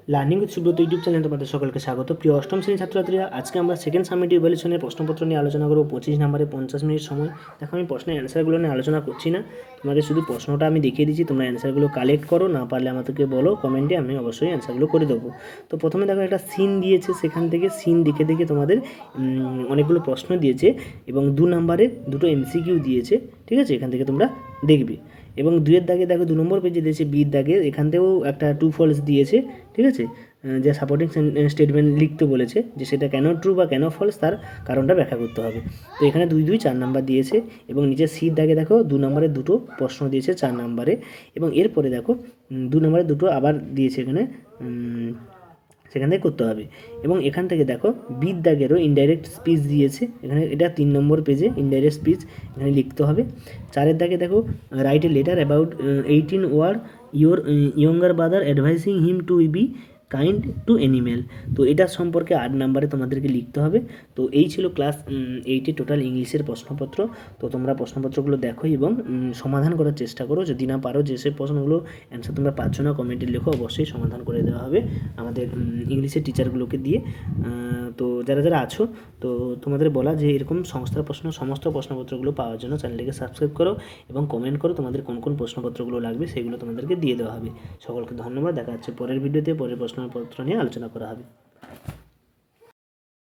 Learning with Subrata YouTube চ্যানেলে তোমাদের সকলকে স্বাগত। প্রিয় অষ্টম শ্রেণীর ছাত্রছাত্রীরা, আজকে আমরা সেকেন্ড সামেটিভ ইভ্যালুয়েশনের প্রশ্নপত্র নিয়ে আলোচনা করব। 25 নম্বরে 50 মিনিট সময়। দেখো, আমি প্রশ্নের অ্যান্সারগুলো নিয়ে আলোচনা করছি না, তোমাদের শুধু প্রশ্নটা আমি দেখিয়ে দিচ্ছি, তোমরা অ্যান্সারগুলো কালেক্ট করো, না পারলে আমাদেরকে বলো কমেন্টে, আমি অবশ্যই অ্যান্সারগুলো করে দেবো। তো প্রথমে দেখো, একটা সিন দিয়েছে, সেখান থেকে সিন দেখে দেখে তোমাদের অনেকগুলো প্রশ্ন দিয়েছে এবং 2 নম্বরে দুটো এমসিকিউ দিয়েছে, ঠিক আছে? এখান থেকে তোমরা দেখবে। এবং 2-এর দাগে দেখো 2 নম্বর পেজে দিয়েছে বির দাগে, এখান থেকেও একটা ট্রু ফলস দিয়েছে, ঠিক আছে? যে সাপোর্টিং স্টেটমেন্ট লিখতে বলেছে, যে সেটা কেন ট্রু বা কেন ফলস তার কারণটা ব্যাখ্যা করতে হবে। তো এখানে 2-2 4 নাম্বার দিয়েছে এবং নিচে সির দাগে দেখো 2 নম্বরে দুটো প্রশ্ন দিয়েছে 4 নম্বরে। এবং এরপরে দেখো 2 নম্বরে দুটো আবার দিয়েছে এখানে, সেখান থেকে করতে হবে। এবং এখান থেকে দেখো বির দাগেরও ইনডাইরেক্ট স্পিচ দিয়েছে, এখানে এটা 3 নম্বর পেজে ইনডাইরেক্ট স্পিচ এখানে লিখতে হবে। 4-এর দাগে দেখো write a letter about 18 word your younger brother advising him to be kind to animal. তো এটা সম্পর্কে 8 নম্বরে তোমাদেরকে লিখতে হবে। তো এই ছিল ক্লাস 8-এ টোটাল ইংলিশের প্রশ্নপত্র। তো তোমরা প্রশ্নপত্রগুলো দেখো এবং সমাধান করার চেষ্টা করো। যদি না পারো, যেসব প্রশ্নগুলো অ্যান্সার তোমরা পাচ্ছ না, কমেন্টে লেখো, অবশ্যই সমাধান করে দেওয়া হবে আমাদের ইংলিশের টিচারগুলোকে দিয়ে। তো যারা যারা আছো, তো তোমাদের বলা যে এরকম সংস্থার প্রশ্ন সমস্ত প্রশ্নপত্রগুলো পাওয়ার জন্য চ্যানেলটিকে সাবস্ক্রাইব করো এবং কমেন্ট করো তোমাদের কোন কোন প্রশ্নপত্রগুলো লাগবে, সেগুলো তোমাদেরকে দিয়ে দেওয়া হবে। সকলকে ধন্যবাদ। দেখা যাচ্ছে পরের ভিডিওতে, পরের প্রশ্নপত্র নিয়ে আলোচনা করা হবে।